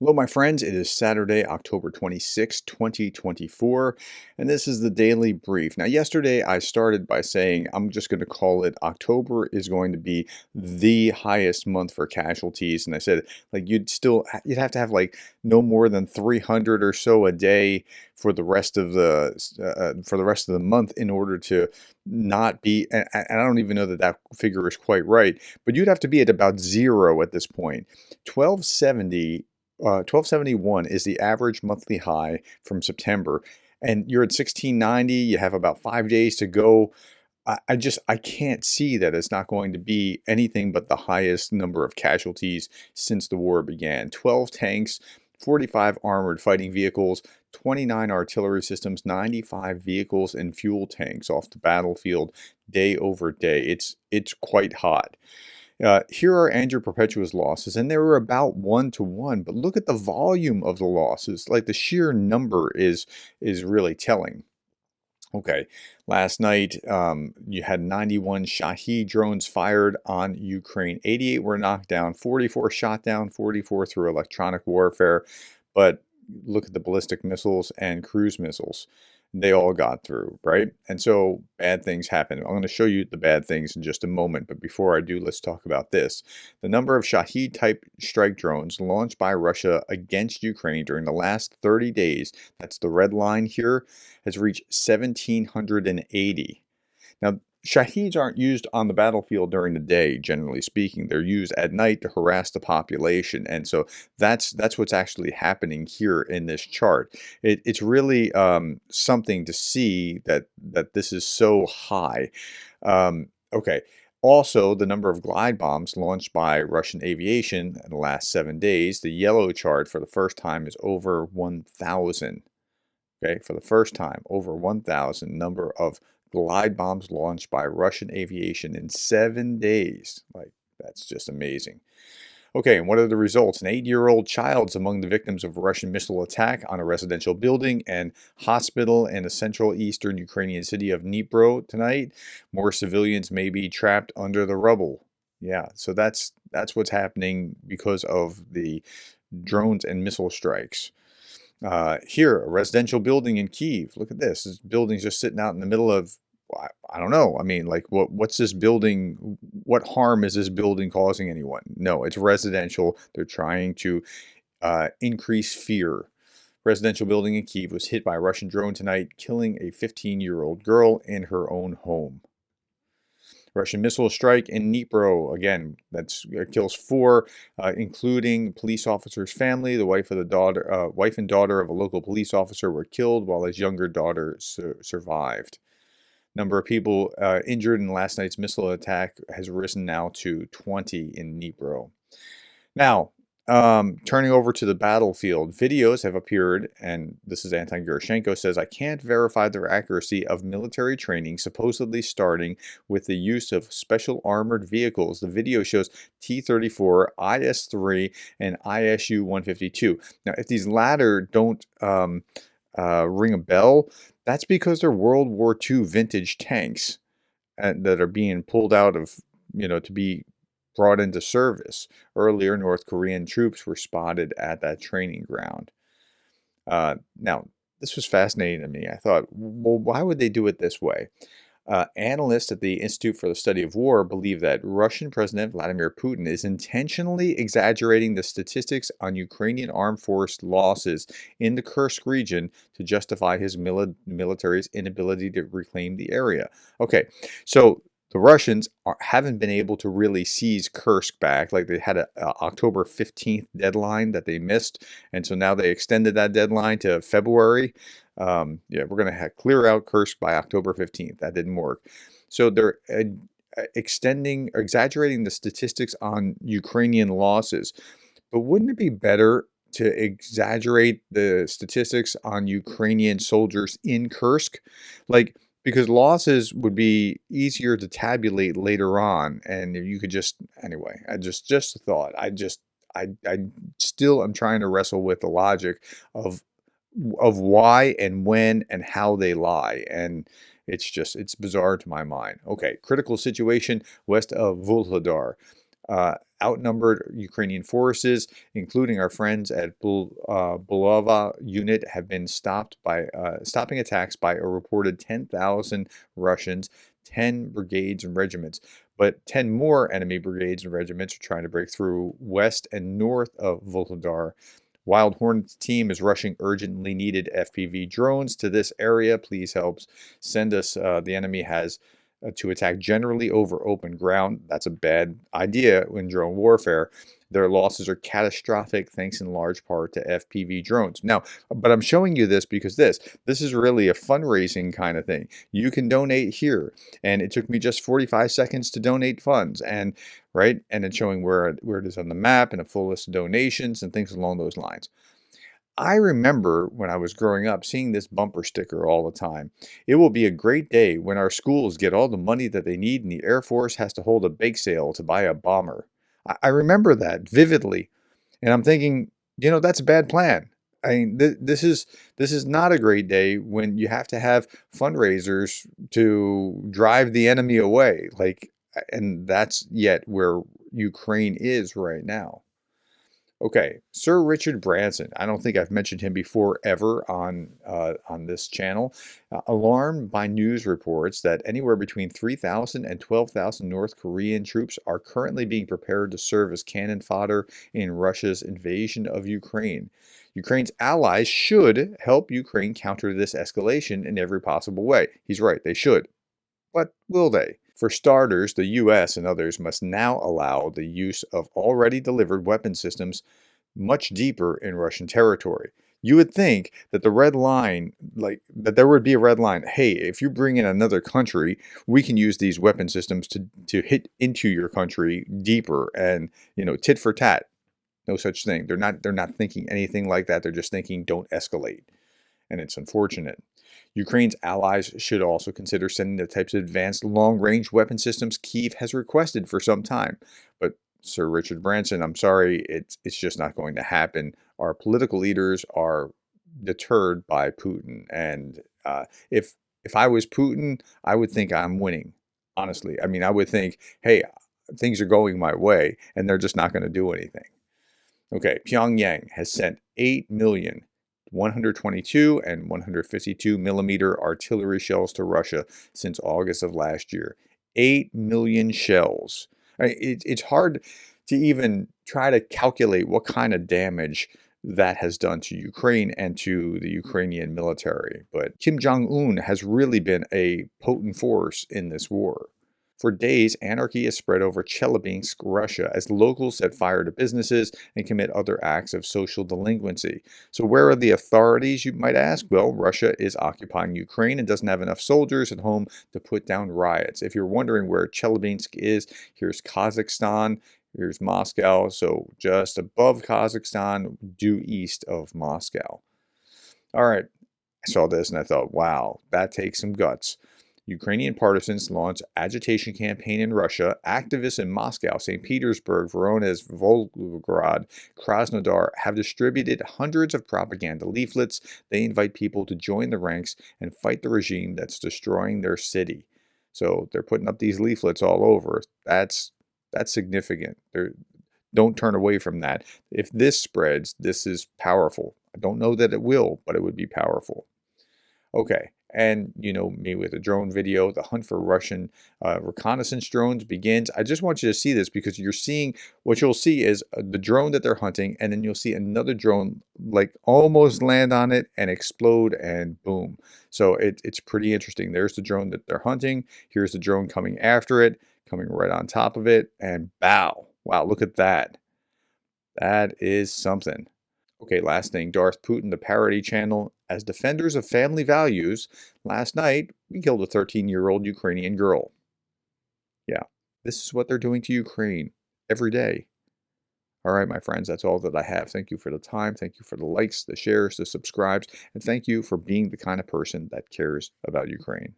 Hello, my friends. It is Saturday, October 26, 2024, and this is the Daily Brief. Now, yesterday I started by saying I'm just going to call it October is going to be the highest month for casualties, and I said like you'd have to have like no more than 300 or so a day for the rest of the month in order to not be. And I don't even know that that figure is quite right, but you'd have to be at about zero at this point. 1270 1271 is the average monthly high from September, and you're at 1690. You have about 5 days to go. I can't see that it's not going to be anything but the highest number of casualties since the war began. 12 tanks, 45 armored fighting vehicles, 29 artillery systems, 95 vehicles and fuel tanks off the battlefield day over day. It's quite hot. Here are Andrew Perpetua's losses, and they were about 1 to 1. But look at the volume of the losses; like the sheer number is really telling. Okay, last night you had 91 Shahed drones fired on Ukraine. 88 were knocked down, 44 shot down, 44 through electronic warfare. But look at the ballistic missiles and cruise missiles. They all got through, right? And so bad things happen. I'm going to show you the bad things in just a moment. But before I do, let's talk about this. The number of Shahed type strike drones launched by Russia against Ukraine during the last 30 days, that's the red line here, has reached 1,780. Now, Shaheds aren't used on the battlefield during the day, generally speaking. They're used at night to harass the population. And so that's what's actually happening here in this chart. It's really something to see that this is so high. Okay. Also, the number of glide bombs launched by Russian aviation in the last 7 days, the yellow chart for the first time is over 1,000. Okay, for the first time, over 1,000 number of glide bombs launched by Russian aviation in 7 days. Like, that's just amazing. Okay, and what are the results? An 8-year-old child's among the victims of a Russian missile attack on a residential building and hospital in the central eastern Ukrainian city of Dnipro tonight. More civilians may be trapped under the rubble. Yeah, so that's what's happening because of the drones and missile strikes. Here, a residential building in Kyiv. Look at this. This building's just sitting out in the middle of, I don't know. I mean, like, what's this building? What harm is this building causing anyone? No, it's residential. They're trying to increase fear. Residential building in Kyiv was hit by a Russian drone tonight, killing a 15-year-old girl in her own home. Russian missile strike in Dnipro. Again, that kills 4, including police officer's family. The wife and daughter of a local police officer were killed, while his younger daughter survived. Number of people injured in last night's missile attack has risen now to 20 in Dnipro. Now, turning over to the battlefield, videos have appeared, and this is Anton Gerashenko says, I can't verify the accuracy of military training supposedly starting with the use of special armored vehicles. The video shows T-34, IS-3, and ISU-152. Now, if these latter don't ring a bell, that's because they're World War II vintage tanks that are being pulled out of, to be brought into service. Earlier, North Korean troops were spotted at that training ground. Now, this was fascinating to me. I thought, well, why would they do it this way? Analysts at the Institute for the Study of War believe that Russian President Vladimir Putin is intentionally exaggerating the statistics on Ukrainian armed force losses in the Kursk region to justify his military's inability to reclaim the area. Okay, so the Russians haven't been able to really seize Kursk back. Like, they had a October 15th deadline that they missed, and so now they extended that deadline to February. Yeah, we're going to clear out Kursk by October 15th. That didn't work. So they're exaggerating the statistics on Ukrainian losses. But wouldn't it be better to exaggerate the statistics on Ukrainian soldiers in Kursk? Like, because losses would be easier to tabulate later on, and you could just, anyway, I just a thought. I still am trying to wrestle with the logic of why and when and how they lie, and it's bizarre to my mind. Okay, critical situation west of Vuhledar. Outnumbered Ukrainian forces, including our friends at Bulava unit, have been stopping attacks by a reported 10,000 Russians, 10 brigades and regiments. But 10 more enemy brigades and regiments are trying to break through west and north of Volodar. Wild Hornet's team is rushing urgently needed FPV drones to this area. Please help send us. The enemy has to attack generally over open ground. That's a bad idea in drone warfare. Their losses are catastrophic thanks in large part to FPV drones. Now, but I'm showing you this because this is really a fundraising kind of thing. You can donate here, and it took me just 45 seconds to donate funds, and right, and it's showing where it is on the map and a full list of donations and things along those lines. I remember when I was growing up seeing this bumper sticker all the time. It will be a great day when our schools get all the money that they need and the Air Force has to hold a bake sale to buy a bomber. I remember that vividly. And I'm thinking, that's a bad plan. I mean, this is not a great day when you have to have fundraisers to drive the enemy away. And that's yet where Ukraine is right now. Okay, Sir Richard Branson. I don't think I've mentioned him before ever on this channel. Alarmed by news reports that anywhere between 3,000 and 12,000 North Korean troops are currently being prepared to serve as cannon fodder in Russia's invasion of Ukraine. Ukraine's allies should help Ukraine counter this escalation in every possible way. He's right, they should. But will they? For starters, the US and others must now allow the use of already delivered weapon systems much deeper in Russian territory. You would think that the red line, that there would be a red line. Hey, if you bring in another country, we can use these weapon systems to hit into your country deeper and, tit for tat. No such thing. They're not thinking anything like that. They're just thinking don't escalate. And it's unfortunate. Ukraine's allies should also consider sending the types of advanced long-range weapon systems Kyiv has requested for some time. But Sir Richard Branson, I'm sorry, it's just not going to happen. Our political leaders are deterred by Putin, and if I was Putin, I would think I'm winning. Honestly, I mean, I would think, hey, things are going my way, and they're just not going to do anything. Okay, Pyongyang has sent 8 million 122 and 152 millimeter artillery shells to Russia since August of last year. 8 million shells. It's hard to even try to calculate what kind of damage that has done to Ukraine and to the Ukrainian military. But Kim Jong-un has really been a potent force in this war. For days, anarchy has spread over Chelyabinsk, Russia, as locals set fire to businesses and commit other acts of social delinquency. So where are the authorities, you might ask? Well, Russia is occupying Ukraine and doesn't have enough soldiers at home to put down riots. If you're wondering where Chelyabinsk is, here's Kazakhstan, here's Moscow. So just above Kazakhstan, due east of Moscow. All right, I saw this and I thought, wow, that takes some guts. Ukrainian partisans launched agitation campaign in Russia. Activists in Moscow, St. Petersburg, Voronezh, Volgograd, Krasnodar have distributed hundreds of propaganda leaflets. They invite people to join the ranks and fight the regime that's destroying their city. So they're putting up these leaflets all over. That's significant. Don't turn away from that. If this spreads, this is powerful. I don't know that it will, but it would be powerful. Okay, and me with a drone video, the hunt for Russian reconnaissance drones begins. I just want you to see this because what you'll see is the drone that they're hunting, and then you'll see another drone almost land on it and explode, and boom. So it's pretty interesting. There's the drone that they're hunting. Here's the drone coming after it, coming right on top of it, and bow. Wow, look at that. That is something. Okay, last thing, Darth Putin, the parody channel. As defenders of family values, last night we killed a 13-year-old Ukrainian girl. Yeah, this is what they're doing to Ukraine every day. All right, my friends, that's all that I have. Thank you for the time. Thank you for the likes, the shares, the subscribes, and thank you for being the kind of person that cares about Ukraine.